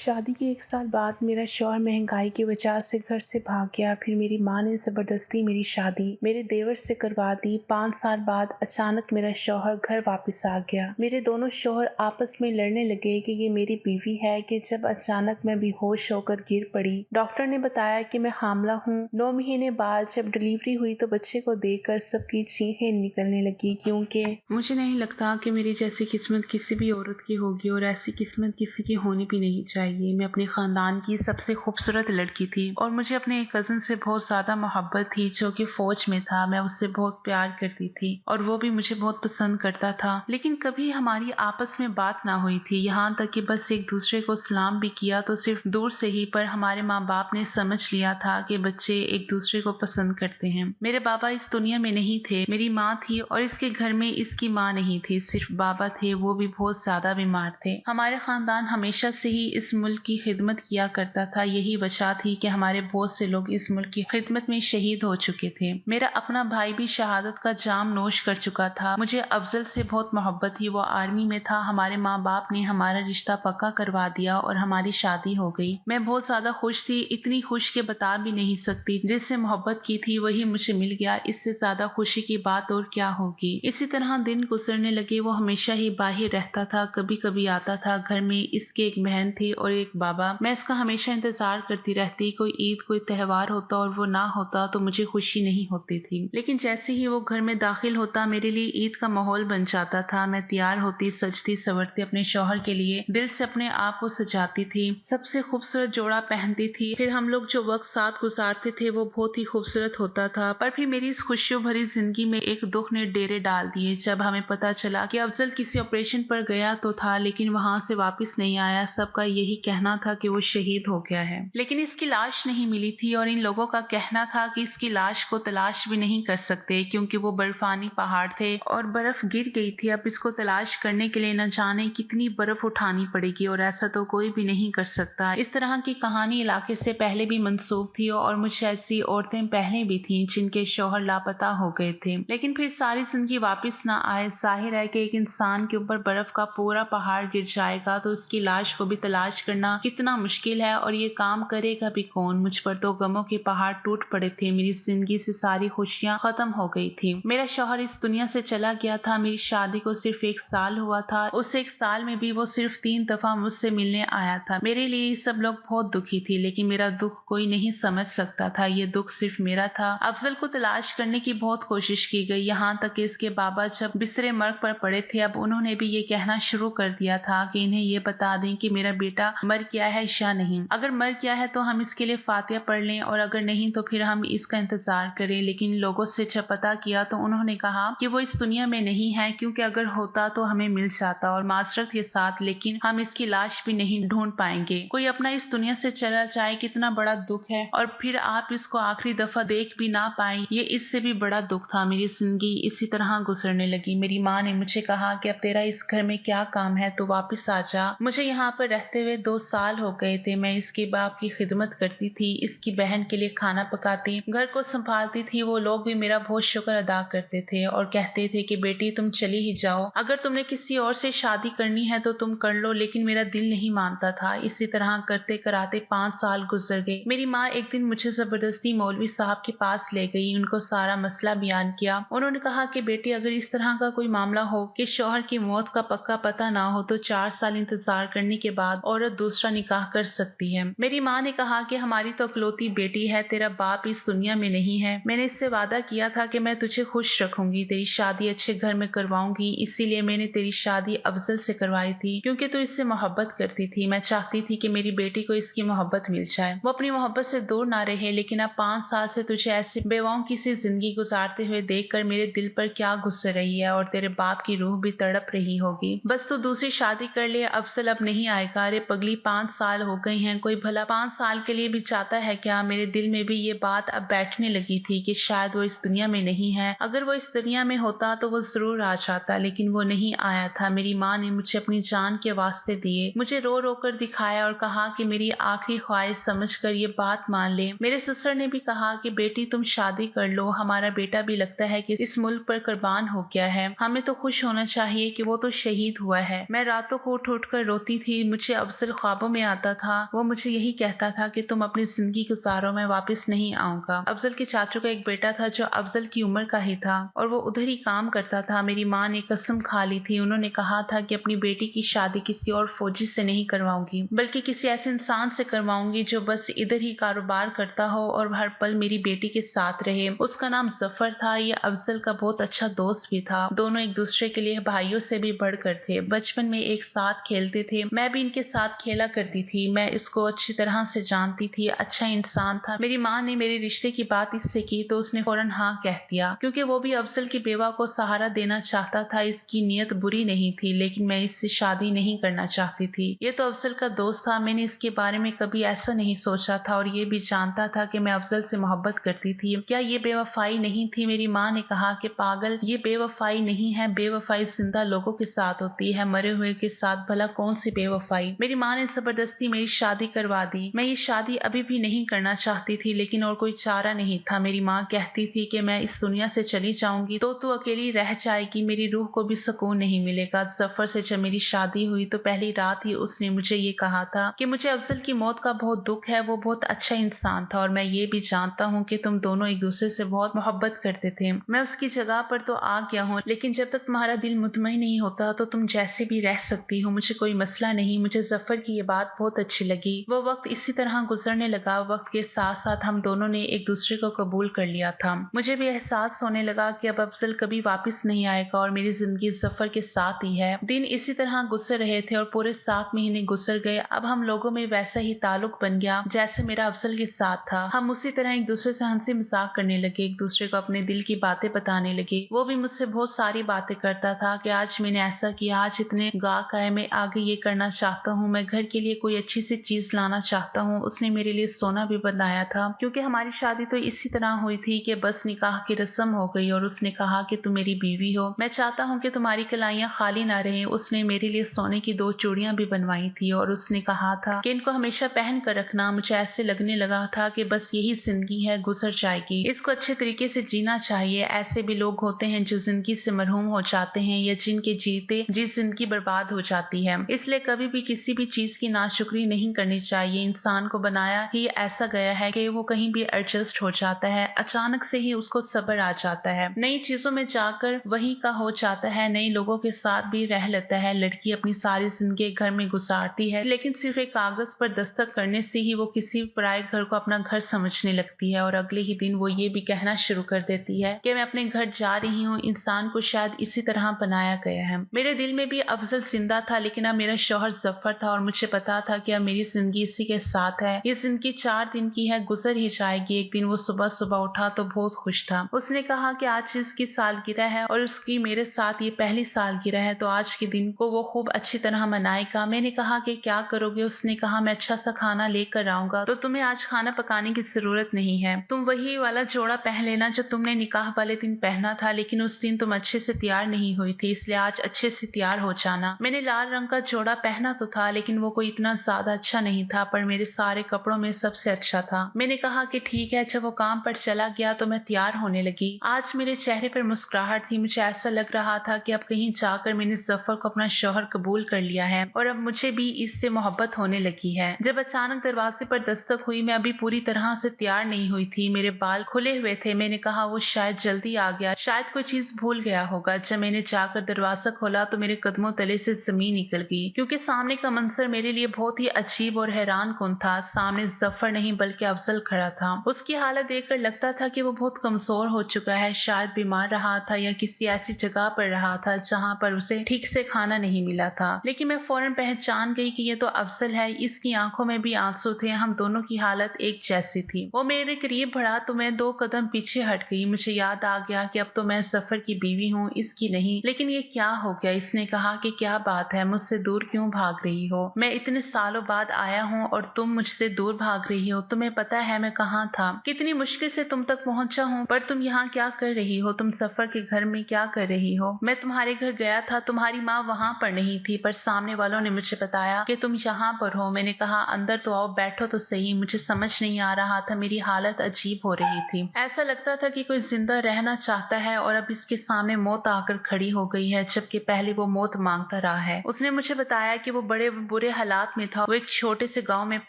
شادی کے 1 سال بعد میرا شوہر مہنگائی کی وجہ سے گھر سے بھاگ گیا۔ پھر میری ماں نے زبردستی میری شادی میرے دیور سے کروا دی۔ 5 سال بعد اچانک میرا شوہر گھر واپس آ گیا۔ میرے دونوں شوہر آپس میں لڑنے لگے کہ یہ میری بیوی ہے کہ جب اچانک میں بے ہوش ہو کر گر پڑی۔ ڈاکٹر نے بتایا کہ میں حاملہ ہوں۔ 9 مہینے بعد جب ڈلیوری ہوئی تو بچے کو دیکھ کر سب کی چیخیں نکلنے لگی، کیونکہ مجھے نہیں لگتا کہ میری جیسی قسمت کسی بھی عورت کی ہوگی اور ایسی قسمت کسی کی ہونی بھی نہیں چاہیے۔ میں اپنے خاندان کی سب سے خوبصورت لڑکی تھی اور مجھے اپنے ایک کزن سے بہت زیادہ محبت تھی جو کہ فوج میں تھا۔ میں اس سے بہت پیار کرتی تھی اور وہ بھی مجھے بہت پسند کرتا تھا، لیکن کبھی ہماری آپس میں بات نہ ہوئی تھی، یہاں تک کہ بس ایک دوسرے کو سلام بھی کیا تو صرف دور سے ہی، پر ہمارے ماں باپ نے سمجھ لیا تھا کہ بچے ایک دوسرے کو پسند کرتے ہیں۔ میرے بابا اس دنیا میں نہیں تھے، میری ماں تھی اور اس کے گھر میں اس کی ماں نہیں تھی، صرف بابا تھے، وہ بھی بہت زیادہ بیمار تھے۔ ہمارے خاندان ہمیشہ سے ہی اس ملک کی خدمت کیا کرتا تھا، یہی وجہ تھی کہ ہمارے بہت سے لوگ اس ملک کی خدمت میں شہید ہو چکے تھے۔ میرا اپنا بھائی بھی شہادت کا جام نوش کر چکا تھا۔ مجھے افضل سے بہت محبت تھی، وہ آرمی میں تھا۔ ہمارے ماں باپ نے ہمارا رشتہ پکا کروا دیا اور ہماری شادی ہو گئی۔ میں بہت زیادہ خوش تھی، اتنی خوش کہ بتا بھی نہیں سکتی۔ جس سے محبت کی تھی وہی مجھے مل گیا، اس سے زیادہ خوشی کی بات اور کیا ہوگی۔ اسی طرح دن گزرنے لگے، وہ ہمیشہ ہی باہر رہتا تھا، کبھی کبھی آتا تھا۔ گھر میں اس کی ایک بہن تھی اور ایک بابا۔ میں اس کا ہمیشہ انتظار کرتی رہتی، کوئی عید کوئی تہوار ہوتا اور وہ نہ ہوتا تو مجھے خوشی نہیں ہوتی تھی، لیکن جیسے ہی وہ گھر میں داخل ہوتا میرے لیے عید کا ماحول بن جاتا تھا۔ میں تیار ہوتی، سجتی سورتی، اپنے شوہر کے لیے دل سے اپنے آپ کو سجاتی تھی، سب سے خوبصورت جوڑا پہنتی تھی، پھر ہم لوگ جو وقت ساتھ گزارتے تھے وہ بہت ہی خوبصورت ہوتا تھا۔ پر پھر میری اس خوشیوں بھری زندگی میں ایک دکھ نے ڈیرے ڈال دیے، جب ہمیں پتا چلا کہ افضل کسی آپریشن پر گیا تو تھا لیکن وہاں سے واپس نہیں آیا۔ سب کا یہی کہنا تھا کہ وہ شہید ہو گیا ہے، لیکن اس کی لاش نہیں ملی تھی اور ان لوگوں کا کہنا تھا کہ اس کی لاش کو تلاش بھی نہیں کر سکتے کیونکہ وہ برفانی پہاڑ تھے اور برف گر گئی تھی۔ اب اس کو تلاش کرنے کے لیے نہ جانے کتنی برف اٹھانی پڑے گی اور ایسا تو کوئی بھی نہیں کر سکتا۔ اس طرح کی کہانی علاقے سے پہلے بھی منسوب تھی اور مجھ ایسی عورتیں پہلے بھی تھیں جن کے شوہر لاپتہ ہو گئے تھے لیکن پھر ساری زندگی واپس نہ آئے۔ ظاہر ہے کہ ایک انسان کے اوپر برف کا پورا پہاڑ گر جائے گا تو اس کی لاش کو بھی تلاش کرنا کتنا مشکل ہے اور یہ کام کرے گا بھی کون۔ مجھ پر تو غموں کے پہاڑ ٹوٹ پڑے تھے، میری زندگی سے ساری خوشیاں ختم ہو گئی تھی۔ میرا شوہر اس دنیا سے چلا گیا تھا، میری شادی کو صرف 1 سال ہوا تھا، اس 1 سال میں بھی وہ صرف 3 دفعہ مجھ سے ملنے آیا تھا۔ میرے لیے سب لوگ بہت دکھی تھی لیکن میرا دکھ کوئی نہیں سمجھ سکتا تھا، یہ دکھ صرف میرا تھا۔ افضل کو تلاش کرنے کی بہت کوشش کی گئی، یہاں تک کہ اس کے بابا جب بستر مرگ پر پڑے تھے اب انہوں نے بھی یہ کہنا شروع کر دیا تھا کہ انہیں یہ بتا دیں کہ میرا بیٹا مر گیا ہے یا نہیں۔ اگر مر گیا ہے تو ہم اس کے لیے فاتحہ پڑھ لیں اور اگر نہیں تو پھر ہم اس کا انتظار کریں، لیکن لوگوں سے جب پتا کیا تو انہوں نے کہا کہ وہ اس دنیا میں نہیں ہے، کیونکہ اگر ہوتا تو ہمیں مل جاتا اور معذرت کے ساتھ، لیکن ہم اس کی لاش بھی نہیں ڈھونڈ پائیں گے۔ کوئی اپنا اس دنیا سے چلا جائے کتنا بڑا دکھ ہے اور پھر آپ اس کو آخری دفعہ دیکھ بھی نہ پائیں، یہ اس سے بھی بڑا دکھ تھا۔ میری زندگی اسی طرح گزرنے لگی۔ میری ماں نے مجھے کہا کہ اب تیرا اس گھر میں کیا کام ہے، تو واپس آ جا۔ مجھے یہاں پر رہتے ہوئے 2 سال ہو گئے تھے۔ میں اس کے باپ کی خدمت کرتی تھی، اس کی بہن کے لیے کھانا پکاتی، گھر کو سنبھالتی تھی۔ وہ لوگ بھی میرا بہت شکر ادا کرتے تھے اور کہتے تھے کہ بیٹی تم چلی ہی جاؤ، اگر تم نے کسی اور سے شادی کرنی ہے تو تم کر لو، لیکن میرا دل نہیں مانتا تھا۔ اسی طرح کرتے کراتے 5 سال گزر گئے۔ میری ماں ایک دن مجھے زبردستی مولوی صاحب کے پاس لے گئی، ان کو سارا مسئلہ بیان کیا۔ انہوں نے کہا کہ بیٹی اگر اس طرح کا کوئی معاملہ ہو کہ شوہر کی موت کا پکا پتہ نہ ہو تو 4 سال انتظار کرنے کے بعد عورت دوسرا نکاح کر سکتی ہے۔ میری ماں نے کہا کہ ہماری تو اکلوتی بیٹی ہے، تیرا باپ اس دنیا میں نہیں ہے، میں نے اس سے وعدہ کیا تھا کہ میں تجھے خوش رکھوں گی، تیری شادی اچھے گھر میں کرواؤں گی، اسی لیے میں نے تیری شادی افضل سے کروائی تھی کیونکہ تو اس سے محبت کرتی تھی۔ میں چاہتی تھی کہ میری بیٹی کو اس کی محبت مل جائے، وہ اپنی محبت سے دور نہ رہے، لیکن اب 5 سال سے تجھے ایسے بیواؤں کی سی زندگی گزارتے ہوئے دیکھ کر میرے دل پر کیا گزر رہی ہے اور تیرے باپ کی روح بھی تڑپ رہی ہوگی۔ بس تو دوسری شادی کر لے، افضل اب نہیں آئے گا۔ ارے پگلی 5 سال ہو گئے ہیں، کوئی بھلا 5 سال کے لیے بھی چاہتا ہے کیا؟ میرے دل میں بھی یہ بات اب بیٹھنے لگی تھی کہ شاید وہ اس دنیا میں نہیں ہے، اگر وہ اس دنیا میں ہوتا تو وہ ضرور آ جاتا، لیکن وہ نہیں آیا تھا۔ میری ماں نے مجھے اپنی جان کے واسطے دیے، مجھے رو رو کر دکھایا اور کہا کہ میری آخری خواہش سمجھ کر یہ بات مان لے۔ میرے سسر نے بھی کہا کہ بیٹی تم شادی کر لو، ہمارا بیٹا بھی لگتا ہے کہ اس ملک پر قربان ہو گیا ہے، ہمیں تو خوش ہونا چاہیے کہ وہ تو شہید ہوا ہے۔ میں راتوں کو اٹھ اٹھ کر روتی تھی، مجھے افضل ख्वाबों में आता था वो मुझे यही कहता था कि तुम अपनी जिंदगी गुजारो, मैं वापस नहीं आऊंगा। अफजल के चाचू का एक बेटा था जो अफजल की उम्र का ही था और वो उधर ही काम करता था। मेरी माँ ने कसम खा ली थी, उन्होंने कहा था कि अपनी बेटी की शादी किसी और फौजी से नहीं करवाऊंगी बल्कि किसी ऐसे इंसान से करवाऊंगी जो बस इधर ही कारोबार करता हो और हर पल मेरी बेटी के साथ रहे। उसका नाम जफर था। ये अफजल का बहुत अच्छा दोस्त भी था। दोनों एक दूसरे के लिए भाइयों से भी बढ़कर थे। बचपन में एक साथ खेलते थे, मैं भी इनके साथ खेला करती थी। मैं इसको अच्छी तरह से जानती थी, अच्छा इंसान था। मेरी माँ ने मेरे रिश्ते की बात इससे की तो उसने फौरन हाँ कह दिया क्योंकि वो भी अफजल की बेवा को सहारा देना चाहता था। इसकी नीयत बुरी नहीं थी लेकिन मैं इससे शादी नहीं करना चाहती थी। ये तो अफजल का दोस्त था, मैंने इसके बारे में कभी ऐसा नहीं सोचा था और ये भी जानता था कि मैं अफजल से मोहब्बत करती थी। क्या ये बेवफाई नहीं थी? मेरी माँ ने कहा कि पागल, ये बेवफाई नहीं है। बेवफाई जिंदा लोगों के साथ होती है, मरे हुए के साथ भला कौन सी बेवफाई। मेरी माँ ने जबरदस्ती मेरी शादी करवा दी। मैं ये शादी अभी भी नहीं करना चाहती थी लेकिन और कोई चारा नहीं था। मेरी माँ कहती थी कि मैं इस दुनिया से चली जाऊंगी तो तू अकेली रह जाएगी, मेरी रूह को भी सुकून नहीं मिलेगा। जफर से जब मेरी शादी हुई तो पहली रात ही उसने मुझे ये कहा था कि मुझे अफजल की मौत का बहुत दुख है, वो बहुत अच्छा इंसान था और मैं ये भी जानता हूँ कि तुम दोनों एक दूसरे से बहुत मोहब्बत करते थे। मैं उसकी जगह पर तो आ गया हूँ लेकिन जब तक तुम्हारा दिल मुतमईन नहीं होता तो तुम जैसे भी रह सकती हो, मुझे कोई मसला नहीं। मुझे जफर की ये बात बहुत अच्छी लगी। वो वक्त इसी तरह गुजरने लगा। वक्त के साथ साथ हम दोनों ने एक दूसरे को कबूल कर लिया था। मुझे भी एहसास होने लगा कि अब अफजल कभी वापस नहीं आएगा और मेरी जिंदगी जफर के साथ ही है। दिन इसी तरह गुजर रहे थे और पूरे 7 महीने गुजर गए। अब हम लोगों में वैसा ही ताल्लुक बन गया जैसे मेरा अफजल के साथ था। हम उसी तरह एक दूसरे से हंसी मजाक करने लगे, एक दूसरे को अपने दिल की बातें बताने लगे। वो भी मुझसे बहुत सारी बातें करता था कि आज मैंने ऐसा किया, आज इतने गाहक आए, मैं आगे ये करना चाहता हूँ, मैं घर के लिए कोई अच्छी सी चीज लाना चाहता हूँ। उसने मेरे लिए सोना भी बनाया था क्योंकि हमारी शादी तो इसी तरह हुई थी कि बस निकाह की रस्म हो गई और उसने कहा कि तुम मेरी बीवी हो, मैं चाहता हूँ कि तुम्हारी कलाइयाँ खाली ना रहे। उसने मेरे लिए सोने की 2 चूड़ियां भी बनवाई थी और उसने कहा था कि इनको हमेशा पहन कर रखना। मुझे ऐसे लगने लगा था कि बस यही जिंदगी है, गुजर जाएगी, इसको अच्छे तरीके से जीना चाहिए। ऐसे भी लोग होते हैं जो जिंदगी से मरहूम हो जाते हैं या जिनके जीते जी जिंदगी बर्बाद हो जाती है। इसलिए कभी भी किसी भी चीज की नाशुक्री नहीं करनी चाहिए। इंसान को बनाया ही ऐसा गया है कि वो कहीं भी एडजस्ट हो जाता है, अचानक से ही उसको सब्र आ जाता है, नई चीजों में जाकर वही का हो जाता है, नए लोगों के साथ भी रह लेता है। लड़की अपनी सारी जिंदगी घर में गुजारती है लेकिन सिर्फ एक कागज पर दस्तखत करने से ही वो किसी पराये घर को अपना घर समझने लगती है और अगले ही दिन वो ये भी कहना शुरू कर देती है कि मैं अपने घर जा रही हूँ। इंसान को शायद इसी तरह बनाया गया है। मेरे दिल में भी अफजल जिंदा था लेकिन अब मेरा शौहर जफर था और मुझे पता था कि अब मेरी जिंदगी इसी के साथ है। ये जिंदगी 4 दिन की है, गुजर ही जाएगी। एक दिन वो सुबह सुबह उठा तो बहुत खुश था। उसने कहा कि आज इसकी सालगिरह है और उसकी मेरे साथ ये पहली सालगिरह है तो आज के दिन को वो खूब अच्छी तरह मनाएगा। मैंने कहा कि क्या करोगे? उसने कहा मैं अच्छा सा खाना लेकर आऊंगा। तो तुम्हें आज खाना पकाने की जरूरत नहीं है, तुम वही वाला जोड़ा पहन लेना जो तुमने निकाह वाले दिन पहना था, लेकिन उस दिन तुम अच्छे से तैयार नहीं हुई थी, इसलिए आज अच्छे से तैयार हो जाना। मैंने लाल रंग का जोड़ा पहना तो था लेकिन वो कोई इतना ज्यादा अच्छा नहीं था पर मेरे सारे कपड़ों में सबसे अच्छा था। मैंने कहा कि ठीक है। जब वो काम पर चला गया तो मैं तैयार होने लगी। आज मेरे चेहरे पर मुस्कुराहट थी। मुझे ऐसा लग रहा था कि अब कहीं जाकर मैंने जफर को अपना शौहर कबूल कर लिया है और अब मुझे भी इससे मोहब्बत होने लगी है। जब अचानक दरवाजे पर दस्तक हुई, मैं अभी पूरी तरह से तैयार नहीं हुई थी, मेरे बाल खुले हुए थे। मैंने कहा वो शायद जल्दी आ गया, शायद कोई चीज भूल गया होगा। जब मैंने जाकर दरवाजा खोला तो मेरे कदमों तले से जमीन निकल गई क्योंकि सामने का मंजर मेरे लिए बहुत ही अजीब और हैरान कुन था। सामने जफर नहीं बल्कि अफजल खड़ा था। उसकी हालत देखकर लगता था कि वो बहुत कमजोर हो चुका है, शायद बीमार रहा था या किसी ऐसी जगह पर रहा था जहां पर उसे ठीक से खाना नहीं मिला था। लेकिन मैं फौरन पहचान गई कि ये तो अफजल है। इसकी आंखों में भी आंसू थे। हम दोनों की हालत एक जैसी थी। वो मेरे करीब बढ़ा तो मैं 2 कदम पीछे हट गई। मुझे याद आ गया कि अब तो मैं जफर की बीवी हूँ, इसकी नहीं। लेकिन ये क्या हो गया? इसने कहा कि क्या बात है, मुझसे दूर क्यों भाग रही हो? मैं इतने सालों बाद आया हूँ और तुम मुझसे दूर भाग रही हो। तुम्हें पता है मैं कहाँ था, कितनी मुश्किल से तुम तक पहुंचा हूँ, पर तुम यहाँ क्या कर रही हो? तुम जफर के घर में क्या कर रही हो? मैं तुम्हारे घर गया था, तुम्हारी माँ वहाँ पर नहीं थी, पर सामने वालों ने मुझे बताया कि तुम यहाँ पर हो। मैंने कहा अंदर तो आओ, बैठो तो सही। मुझे समझ नहीं आ रहा था, मेरी हालत अजीब हो रही थी। ऐसा लगता था कि कोई जिंदा रहना चाहता है और अब इसके सामने मौत आकर खड़ी हो गई है, जबकि पहले वो मौत मांगता रहा है। उसने मुझे बताया कि वो बड़े बुरे बुरे हालात में था। वो एक छोटे से गांव में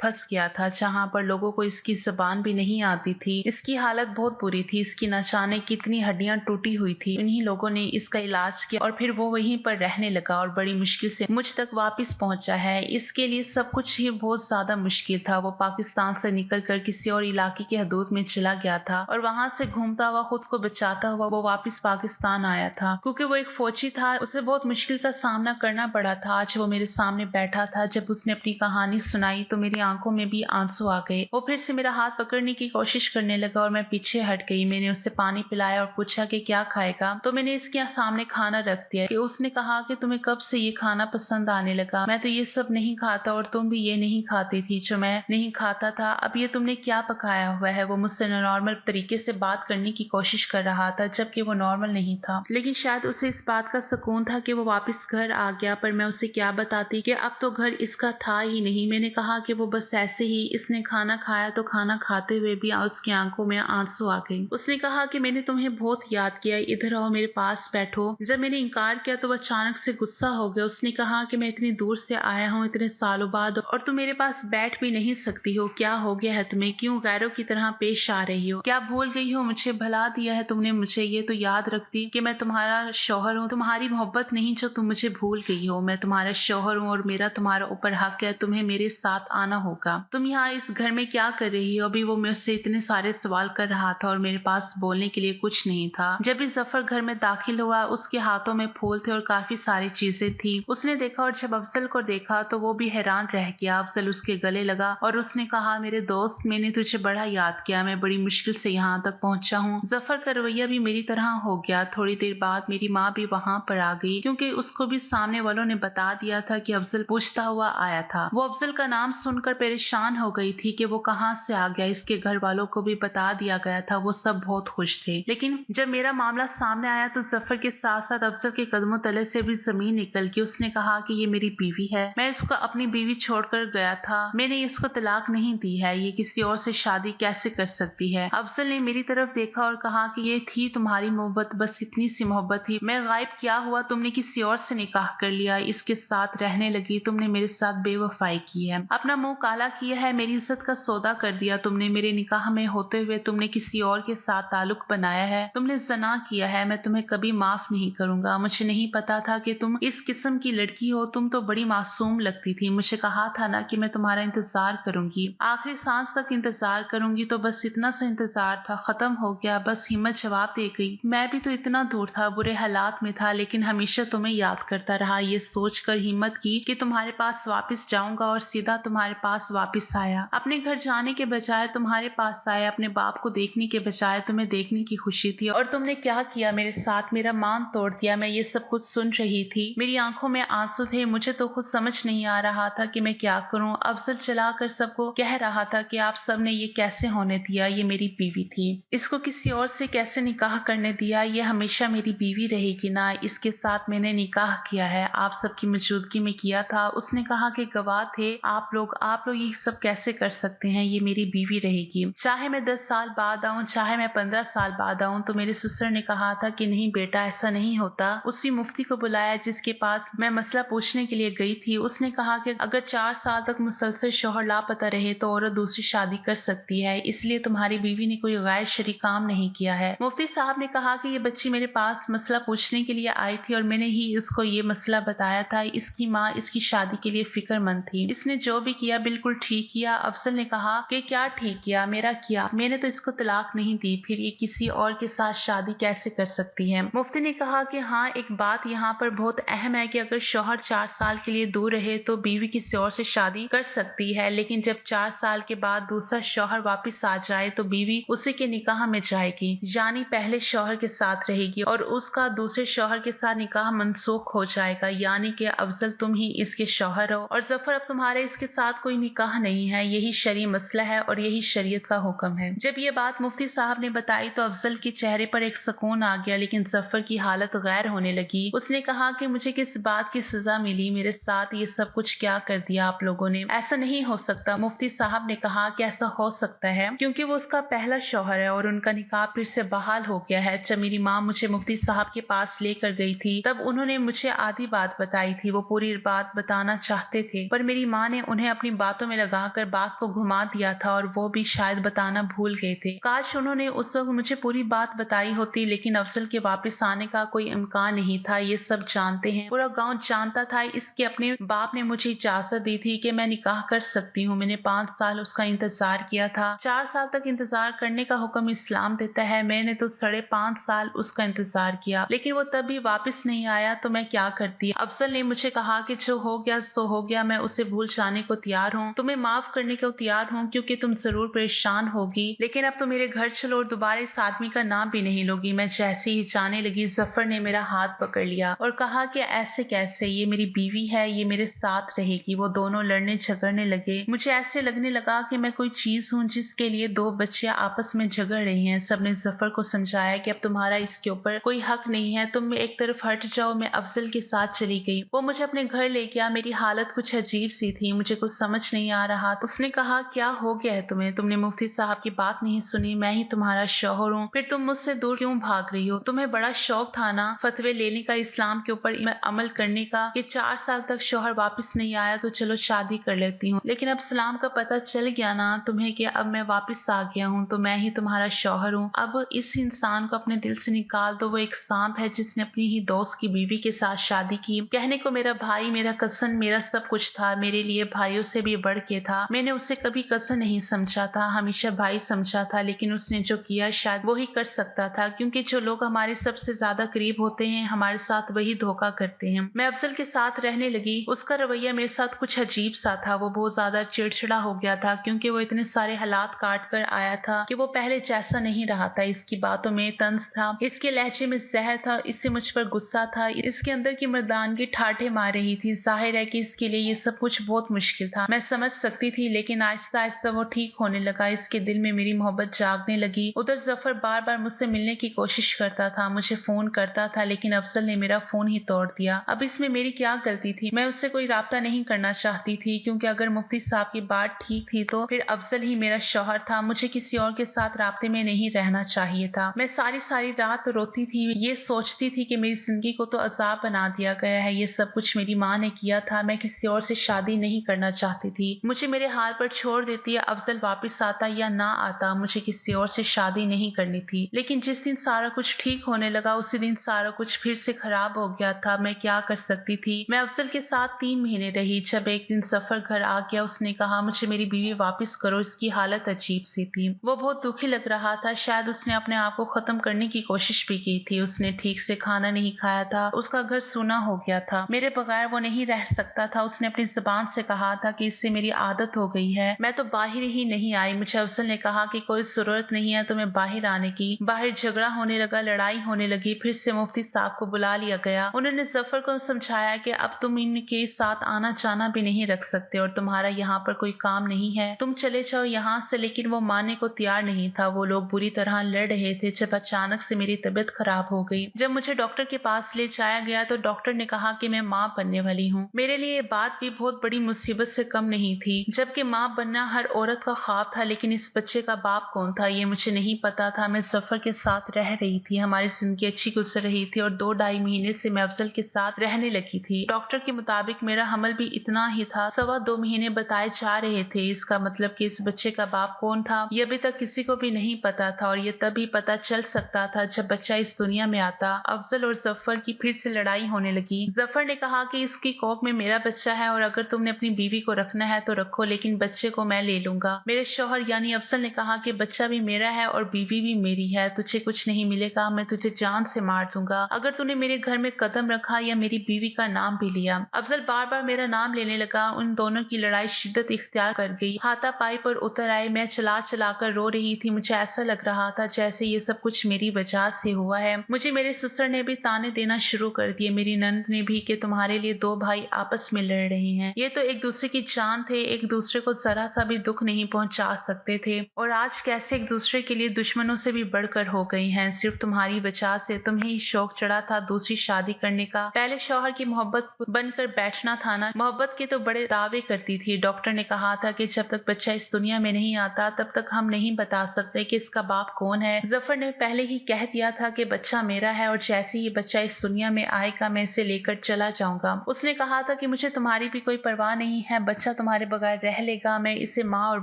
फंस गया था जहां पर लोगों को इसकी जुबान भी नहीं आती थी। इसकी हालत बहुत बुरी थी, इसकी न जाने कितनी हड्डियां टूटी हुई थी। इन्हीं लोगों ने इसका इलाज किया और फिर वो वहीं पर रहने लगा और बड़ी मुश्किल से मुझ तक वापस पहुंचा है। इसके लिए सब कुछ ही बहुत ज्यादा मुश्किल था। वो पाकिस्तान से निकलकर किसी और इलाके की हदूद में चला गया था और वहां से घूमता हुआ, खुद को बचाता हुआ वो वापस पाकिस्तान आया था। क्योंकि वो एक फौजी था, उसे बहुत मुश्किल का सामना करना पड़ा था। आज वो मेरे सामने बैठा था। जब उसने अपनी कहानी सुनाई तो मेरी आंखों में भी आंसू आ गए। वो फिर से मेरा हाथ पकड़ने की कोशिश करने लगा और मैं पीछे हट गई। मैंने उससे पानी पिलाया और पूछा कि क्या खाएगा, तो मैंने इसके सामने खाना रख दिया। कि उसने कहा कि तुम्हें कब से ये खाना पसंद आने लगा? मैं तो ये सब नहीं खाता और तुम भी ये नहीं खाती थी जो मैं नहीं खाता था। अब ये तुमने क्या पकाया हुआ है? वो मुझसे नॉर्मल तरीके से बात करने की कोशिश कर रहा था जबकि वो नॉर्मल नहीं था, लेकिन शायद उसे इस बात का सुकून था कि वो वापस घर आ गया। पर मैं उसे क्या बताती कि अब तो घर इसका था ही नहीं। मैंने कहा कि वो बस ऐसे ही इसने खाना खाया। तो खाना खाते हुए भी उसकी आंखों में आंसू आ गए। उसने कहा कि मैंने तुम्हें बहुत याद किया, इधर आओ मेरे पास बैठो। जब मैंने इनकार किया तो वो अचानक से गुस्सा हो गया। उसने कहा कि मैं इतनी दूर से आया हूँ इतने सालों बाद और तुम मेरे पास बैठ भी नहीं सकती हो। क्या हो गया है तुम्हें? क्यों गैरों की तरह पेश आ रही हो? क्या भूल गई हो मुझे? भुला दिया है तुमने मुझे? ये तो याद रखती कि मैं तुम्हारा शौहर हूँ, तुम्हारी मोहब्बत नहीं जो तुम मुझे भूल गई हो। मैं तुम्हारा शौहर हूँ और मेरा तुम्हारा ऊपर हक है। तुम्हें मेरे साथ आना होगा। तुम यहाँ इस घर में क्या कर रही हो? अभी वो मुझसे इतने सारे सवाल कर रहा था और मेरे पास बोलने के लिए कुछ नहीं था। जब भी जफर घर में दाखिल हुआ उसके हाथों में फूल थे और काफी सारी चीजें थी। उसने देखा और जब अफजल को देखा तो वो भी हैरान रह गया। अफजल उसके गले लगा और उसने कहा, मेरे दोस्त, मैंने तुझे बड़ा याद किया। मैं बड़ी मुश्किल से यहाँ तक पहुंचा हूँ। जफर का रवैया भी मेरी तरह हो गया। थोड़ी देर बाद मेरी माँ भी वहाँ पर आ गई क्योंकि उसको भी सामने वालों ने बता दिया था कि अफजल पूछता हुआ आया था। वो अफजल का नाम सुनकर परेशान हो गई थी कि वो कहाँ से आ गया। इसके घर वालों को भी बता दिया गया था। वो सब बहुत खुश थे। लेकिन जब मेरा मामला सामने आया तो जफर के साथ साथ अफजल के कदमों तले से भी जमीन निकल गई। उसने कहा कि ये मेरी बीवी है। मैं इसको अपनी बीवी छोड़कर गया था। मैंने इसको तलाक नहीं दी है। ये किसी और से शादी कैसे कर सकती है? अफजल ने मेरी तरफ देखा और कहा कि ये थी तुम्हारी मोहब्बत, बस इतनी सी मोहब्बत थी। मैं गायब क्या हुआ? तुमने किसी और से निकाह कर लिया, इसके साथ रहने लगी। तुमने मेरे साथ बेवफाई की है, अपना मुंह काला किया है, मेरी इज्जत का सौदा कर दिया तुमने। मेरे निकाह में होते हुए तुमने किसी और के साथ ताल्लुक बनाया है। तुमने ज़ना किया है। मैं तुम्हें कभी माफ नहीं करूंगा। मुझे नहीं पता था कि तुम इस किस्म की लड़की हो। तुम तो बड़ी मासूम लगती थी। मुझे कहा था ना कि मैं तुम्हारा इंतजार करूंगी, आखिरी सांस तक इंतजार करूंगी। तो बस इतना सा इंतजार था, खत्म हो गया। बस हिम्मत जवाब दे गई। मैं भी तो इतना दूर था, बुरे हालात में था, लेकिन हमेशा तुम्हें याद करता रहा। ये सोच कर हिम्मत की कि तुम्हारे पास वापस जाऊंगा और सीधा तुम्हारे पास वापस आया। अपने घर जाने के बजाय तुम्हारे पास आया। अपने बाप को देखने के बजाय तुम्हें देखने की खुशी थी। और तुमने क्या किया मेरे साथ? मेरा मान तोड़ दिया। मैं ये सब कुछ सुन रही थी, मेरी आंखों में आंसू थे। मुझे तो खुद समझ नहीं आ रहा था कि मैं क्या करूं। अफजल चलाकर सबको कह रहा था कि आप सब ने ये कैसे होने दिया? ये मेरी बीवी थी, इसको किसी और से कैसे निकाह करने दिया? ये हमेशा मेरी बीवी रहेगी ना? इसके साथ मैंने निकाह किया है, आप सबकी मौजूदगी में किया था। उसने कहा कि गवाह थे आप लोग ये सब कैसे कर सकते हैं? ये मेरी बीवी रहेगी, चाहे मैं 10 साल बाद आऊं, चाहे मैं 15 साल बाद आऊं। तो मेरे ससुर ने कहा था कि नहीं बेटा, ऐसा नहीं होता। उसी मुफ्ती को बुलाया जिसके पास मैं मसला पूछने के लिए गई थी। उसने कहा कि अगर 4 साल तक मुसलसल शौहर लापता रहे तो औरत दूसरी शादी कर सकती है, इसलिए तुम्हारी बीवी ने कोई गैर शरई काम नहीं किया है। मुफ्ती साहब ने कहा कि ये बच्ची मेरे पास मसला पूछने के लिए आई थी और मैंने ही इसको ये मसला बताया था। इसकी माँ इसकी शादी के लिए फिक्रमंद थी। इसने जो भी किया बिल्कुल ठीक किया। अफजल ने कहा कि क्या ठीक किया? मेरा किया, मैंने तो इसको तलाक नहीं दी, फिर ये किसी और के साथ शादी कैसे कर सकती है? मुफ्ती ने कहा कि हाँ, एक बात यहाँ पर बहुत अहम है कि अगर शौहर 4 साल के लिए दूर रहे तो बीवी किसी और से शादी कर सकती है, लेकिन जब 4 साल के बाद दूसरा शौहर वापस आ जाए तो बीवी उसी के निकाह में जाएगी, यानी पहले शौहर के साथ रहेगी और उसका दूसरे शौहर के साथ निकाह मनसूख हो जाएगा। यानी कि अफजल तुम ही इसके शौहर हो और जफर अब तुम्हारे इसके साथ कोई निकाह नहीं है। यही शरई मसला है और यही शरीयत का हुक्म है। जब ये बात मुफ्ती साहब ने बताई तो अफजल के चेहरे पर एक सुकून आ गया, लेकिन जफर की हालत गैर होने लगी। उसने कहा कि मुझे किस बात की सजा मिली? मेरे साथ ये सब कुछ क्या कर दिया आप लोगों ने? ऐसा नहीं हो सकता। मुफ्ती साहब ने कहा कि ऐसा हो सकता है क्योंकि वो उसका पहला शौहर है और उनका निकाह फिर से बहाल हो गया है। जब मेरी माँ मुझे मुफ्ती साहब के पास लेकर गई थी तब उन्होंने मुझे आधी बात बताई थी। वो पूरी बात बताना चाहते थे, पर मेरी माँ ने उन्हें अपनी बातों में लगाकर बात को घुमा दिया था और वो भी शायद बताना भूल गए थे। काश उन्होंने उस वक्त मुझे पूरी बात बताई होती, लेकिन अफजल के वापस आने का कोई इम्कान नहीं था। ये सब जानते हैं, पूरा गाँव जानता था। इसके अपने बाप ने मुझे इजाजत दी थी कि मैं निकाह कर सकती हूँ। मैंने 5 साल उसका इंतजार किया था। 4 साल तक इंतजार करने का हुक्म इस्लाम देता है, मैंने तो 5.5 साल उसका इंतजार किया, लेकिन वो तब भी वापस नहीं आया तो मैं क्या करती। अफजल ने मुझे कहा कि जो हो गया सो हो गया, मैं उसे भूल जाने को तैयार हूँ, तुम्हें माफ करने को तैयार हूँ, क्योंकि तुम जरूर परेशान होगी, लेकिन अब तो मेरे घर चलो और दोबारा इस आदमी का नाम भी नहीं लोगी। मैं जैसे ही जाने लगी, जफर ने मेरा हाथ पकड़ लिया और कहा कि ऐसे कैसे, ये मेरी बीवी है, ये मेरे साथ रहेगी। वो दोनों लड़ने झगड़ने लगे। मुझे ऐसे लगने लगा कि मैं कोई चीज हूँ जिसके लिए 2 बच्चियां आपस में झगड़ रही हैं। सबने जफर को समझाया कि अब तुम्हारा इसके ऊपर कोई हक नहीं है, तुम एक तरफ हट जाओ। मैं अफजल के साथ चली गई। वो मुझे अपने घर ले गया। मेरी हालत कुछ अजीब सी थी, मुझे कुछ समझ नहीं आ रहा। तो उसने कहा, क्या हो गया है तुम्हें? तुमने मुफ्ती साहब की बात नहीं सुनी? मैं ही तुम्हारा शौहर हूँ, फिर तुम मुझसे दूर क्यों भाग रही हो? तुम्हें बड़ा शौक था ना फतवे लेने का, इस्लाम के ऊपर अमल करने का, कि 4 साल तक शौहर वापस नहीं आया तो चलो शादी कर लेती हूँ। लेकिन अब इस्लाम का पता चल गया ना तुम्हें कि अब मैं वापस आ गया हूँ, तो मैं ही तुम्हारा शौहर हूँ। अब इस इंसान को अपने दिल से निकाल दो। वो एक सांप है जिसने अपनी ही दोस्त की बीवी के साथ शादी की। कहने को मेरा भाई, मेरा कजन, मेरा सब कुछ था, मेरे लिए भाइयों से भी बढ़ के था। मैंने उसे कभी कजन नहीं समझा था, हमेशा भाई समझा था, लेकिन उसने जो किया शायद वो ही कर सकता था, क्योंकि जो लोग हमारे सबसे ज्यादा करीब होते हैं हमारे साथ वही धोखा करते हैं। मैं अफजल के साथ रहने लगी। उसका रवैया मेरे साथ कुछ अजीब सा था। वो बहुत ज्यादा चिड़चिड़ा हो गया था, क्योंकि वो इतने सारे हालात काट कर आया था कि वो पहले जैसा नहीं रहा था। इसकी बातों में तंज था, इसके लहजे में जहर था, इससे मुझ पर गुस्सा था, इसके अंदर की मर्दानगी ठाठे मार रही थी। जाहिर है कि इसके लिए ये सब कुछ बहुत मुश्किल था, मैं समझ सकती थी, लेकिन आहिस्ता आहिस्ता वो ठीक होने लगा। इसके दिल में मेरी मोहब्बत जागने लगी। उधर जफर बार बार मुझसे मिलने की कोशिश करता था, मुझे फोन करता था, लेकिन अफजल ने मेरा फोन ही तोड़ दिया। अब इसमें मेरी क्या गलती थी? मैं उससे कोई राब्ता नहीं करना चाहती थी, क्योंकि अगर मुफ्ती साहब की बात ठीक थी तो फिर अफजल ही मेरा शौहर था। मुझे किसी और के साथ राब्ते में नहीं रहना चाहिए था। मैं सारी सारी रात रोती थी, ये सोचती थी कि मेरी जिंदगी को तो अजाब बना दिया गया है। ये सब कुछ मेरी माँ ने किया था। मैं किसी और से शादी नहीं करना चाहती थी। मुझे मेरे हाल पर छोड़ देती है, अफजल वापस आता या ना आता, मुझे किसी और से शादी नहीं करनी थी। लेकिन जिस दिन सारा कुछ ठीक होने लगा उसी दिन सारा कुछ फिर से खराब हो गया था। मैं क्या कर सकती थी? मैं अफजल के साथ 3 महीने रही। जब एक दिन सफर घर आ गया, उसने कहा, मुझे मेरी बीवी वापस करो। इसकी हालत अजीब सी थी, वो बहुत दुखी लग रहा था। शायद उसने अपने आप को खत्म करने की कोशिश भी की थी। उसने ठीक से खाना नहीं खाया था, उसका घर सूना हो गया था, मेरे बगैर वो नहीं रह सकता था। उसने अपनी जुबान से कहा था कि इससे मेरी आदत हो गई है। मैं तो बाहर ही नहीं आई। मुझे अफजल ने कहा कि कोई जरूरत नहीं है तुम्हें बाहर आने की। बाहर झगड़ा होने लगा, लड़ाई होने लगी। फिर से मुफ्ती साहब को बुला लिया गया। उन्होंने जफर को समझाया कि अब तुम इनके साथ आना जाना भी नहीं रख सकते और तुम्हारा यहाँ पर कोई काम नहीं है, तुम चले जाओ यहाँ से। लेकिन वो मानने को तैयार नहीं था। वो लोग बुरी तरह लड़ रहे थे। जब अचानक से मेरी तबीयत खराब हो गई, जब मुझे डॉक्टर के पास ले जाया गया तो डॉक्टर ने कहा कि मैं माँ बनने वाली हूँ। मेरे लिए ये बात भी बहुत बड़ी मुसीबत से कम नहीं थी, जबकि माँ बनना हर औरत का ख्वाब था। लेकिन इस बच्चे का बाप कौन था ये मुझे नहीं पता था। मैं जफर के साथ रह रही थी, हमारी जिंदगी अच्छी गुजर रही थी और 2-2.5 महीने से मैं अफजल के साथ रहने लगी थी। डॉक्टर के मुताबिक मेरा हमल भी इतना ही था, 2.25 महीने बताए जा रहे थे। इसका मतलब कि इस बच्चे का बाप कौन था ये अभी तक किसी को भी नहीं पता था, और ये तभी पता चल सकता था जब बच्चा इस दुनिया में आता। अफजल और जफर की फिर से लड़ाई होने लगी। जफर ने कहा कि इसकी कोख में मेरा बच्चा है और अगर तुमने अपनी बीवी को रखना है तो रखो, लेकिन बच्चे को मैं ले लूंगा। मेरे शौहर यानी अफजल ने कहा कि बच्चा भी मेरा है और बीवी भी मेरी है, तुझे कुछ नहीं मिलेगा, मैं तुझे जान से मार दूंगा अगर तूने मेरे घर में कदम रखा या मेरी बीवी का नाम भी लिया। अफजल बार बार मेरा नाम लेने लगा। उन दोनों की लड़ाई शिद्दत इख्तियार कर गई। हाथापाई पर उतर आए। मैं चला चला कर रो रही थी। मुझे ऐसा लग रहा था जैसे ये सब कुछ मेरी वजह से हुआ है। मुझे मेरे ससुर ने भी ताने देना शुरू कर दिए, मेरी नंद ने भी, कि तुम्हारे लिए 2 भाई आपस में लड़ रहे हैं। ये तो एक दूसरे की जान थे, एक दूसरे को जरा सा भी दुख नहीं पहुंचा सकते थे, और आज कैसे एक दूसरे के लिए दुश्मनों से भी बढ़कर हो गई हैं। सिर्फ तुम्हारी वजह से तुम्हें ही शौक चढ़ा था दूसरी शादी करने का। पहले शौहर की मोहब्बत बनकर बैठना था ना। मोहब्बत के तो बड़े दावे करती थी। डॉक्टर ने कहा था कि जब तक बच्चा इस दुनिया में नहीं आता तब तक हम नहीं बता सकते कि इसका बाप कौन है। जफर ने पहले ही कह दिया था कि बच्चा मेरा है और जैसे ही बच्चा इस दुनिया में आएगा मैं इसे लेकर चला जाऊंगा। उसने कहा था कि कि मुझे तुम्हारी भी कोई परवाह नहीं है, बच्चा तुम्हारे बगैर रह लेगा, मैं इसे माँ और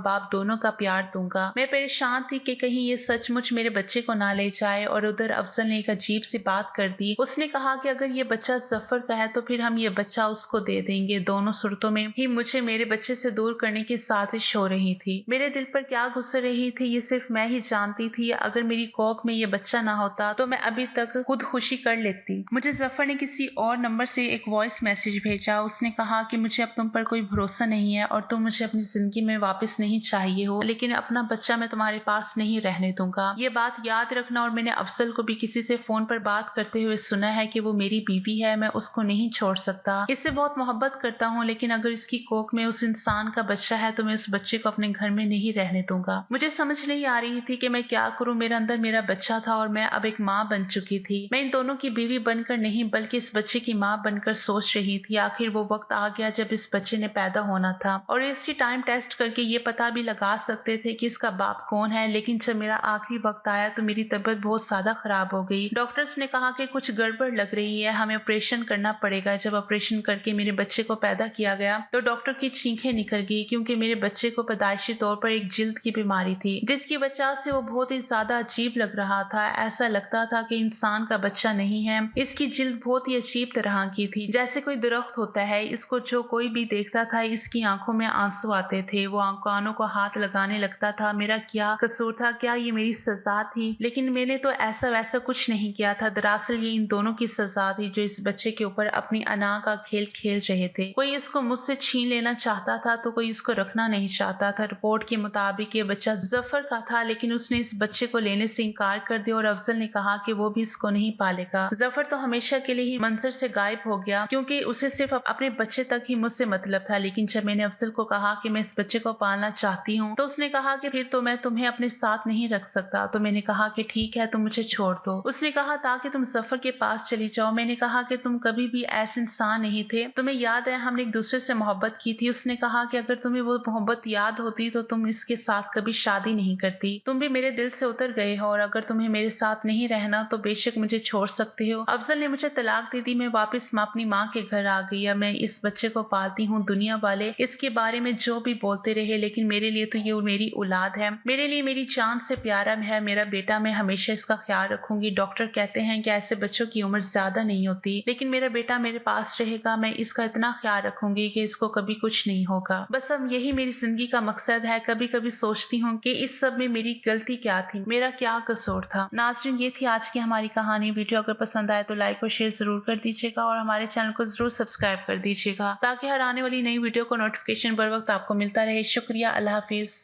बाप दोनों का प्यार दूंगा। मैं परेशान थी कि कहीं ये सचमुच मेरे बच्चे को ना ले जाए, और उधर अफजल ने एक अजीब सी बात कर दी। उसने कहा कि अगर ये बच्चा जफर का है तो फिर हम ये बच्चा उसको दे देंगे। दोनों सूरतों में ही मुझे मेरे बच्चे से दूर करने की साजिश हो रही थी। मेरे दिल पर क्या गुजर रही थी ये सिर्फ मैं ही जानती थी। अगर मेरी कोख में ये बच्चा ना होता तो मैं अभी तक खुदकुशी कर लेती। मुझे जफर ने किसी और नंबर से एक वॉइस मैसेज भेजा। उसने कहा कि मुझे अब तुम पर कोई भरोसा नहीं है और तुम मुझे अपनी जिंदगी में वापस नहीं चाहिए हो, लेकिन अपना बच्चा मैं तुम्हारे पास नहीं रहने दूंगा। ये बात याद रखना। और मैंने अफजल को भी किसी से फोन पर बात करते हुए सुना है कि वो मेरी बीवी है, मैं उसको नहीं छोड़ सकता। इससे बहुत मोहब्बत करता हूँ, लेकिन अगर इसकी कोख में उस इंसान का बच्चा है तो मैं उस बच्चे को अपने घर में नहीं रहने दूंगा। मुझे समझ नहीं आ रही थी कि मैं क्या करूं। मेरे अंदर मेरा बच्चा था और मैं अब एक माँ बन चुकी थी। मैं इन दोनों की बीवी बनकर नहीं बल्कि इस बच्चे की माँ बनकर सोच रही थी। आखिर वो वक्त आ गया जब इस बच्चे ने पैदा होना था, और इसी टाइम टेस्ट करके ये पता भी लगा सकते थे कि इसका बाप कौन है। लेकिन जब मेरा आखिरी वक्त आया तो मेरी तबीयत बहुत ज्यादा खराब हो गई। डॉक्टर्स ने कहा कि कुछ गड़बड़ लग रही है, हमें ऑपरेशन करना पड़ेगा। जब ऑपरेशन करके मेरे बच्चे को पैदा किया गया तो डॉक्टर की चीखें निकल गई, क्योंकि मेरे बच्चे को पैदाइशी तौर पर एक जिल्द की बीमारी थी, जिसकी वजह से वो बहुत ही ज्यादा अजीब लग रहा था। ऐसा लगता था कि इंसान का बच्चा नहीं है। इसकी जिल्द बहुत ही अजीब तरह की थी, जैसे कोई दरख्त होता है। इसको जो कोई भी देखता था इसकी आंखों में आंसू आते थे। वो कानों को हाथ लगाने लगता था। मेरा क्या कसूर था? क्या ये मेरी सजा थी? लेकिन मैंने तो ऐसा वैसा कुछ नहीं किया था। दरअसल ये इन दोनों की सजा थी जो इस बच्चे के ऊपर अपनी अना का खेल खेल रहे थे। कोई इसको मुझसे छीन लेना चाहता था तो कोई इसको रखना नहीं चाहता था। रिपोर्ट के मुताबिक ये बच्चा जफर का था, लेकिन उसने इस बच्चे को लेने से इनकार कर दिया और अफजल ने कहा कि वो भी इसको नहीं पालेगा। जफर तो हमेशा के लिए ही मंजर से गायब हो गया, क्योंकि उसे सिर्फ अपने बच्चे तक ही मुझसे मतलब था। लेकिन जब मैंने अफजल को कहा कि मैं इस बच्चे को पालना चाहती हूँ तो उसने कहा कि फिर तो मैं तुम्हें अपने साथ नहीं रख सकता। तो मैंने कहा कि ठीक है, तुम मुझे छोड़ दो। उसने कहा ताकि तुम जफर के पास चली जाओ। मैंने कहा कि तुम कभी भी ऐसे इंसान नहीं थे, तुम्हें याद है हमने एक दूसरे से मोहब्बत की थी। उसने कहा कि अगर तुम्हें वो मोहब्बत याद होती तो तुम इसके साथ कभी शादी नहीं करती। तुम भी मेरे दिल से उतर गए हो, और अगर तुम्हें मेरे साथ नहीं रहना तो बेशक मुझे छोड़ सकते हो। अफजल ने मुझे तलाक दे दी। मैं वापस अपनी माँ के घर आ गई। अब मैं इस बच्चे को पालती हूँ। दुनिया वाले इसके बारे में जो भी बोलते रहे, लेकिन मेरे लिए तो ये मेरी औलाद है, मेरे लिए मेरी जान से प्यारा है मेरा बेटा। मैं हमेशा इसका ख्याल रखूंगी। डॉक्टर कहते हैं कि ऐसे बच्चों की उम्र ज्यादा नहीं होती, लेकिन मेरा बेटा मेरे पास रहेगा। मैं इसका इतना ख्याल रखूंगी कि इसको कभी कुछ नहीं होगा। बस अब यही मेरी जिंदगी का मकसद है। कभी कभी सोचती हूँ कि इस सब में मेरी गलती क्या थी, मेरा क्या कसूर था। नाज़रीन, ये थी आज की हमारी कहानी। वीडियो अगर पसंद आए तो लाइक और शेयर जरूर कर दीजिएगा, और हमारे चैनल को जरूर सब्सक्राइब कर दीजिएगा ताकि हर आने वाली नई वीडियो को नोटिफिकेशन बर वक्त आपको मिलता रहे। शुक्रिया। अल्लाह हाफिज।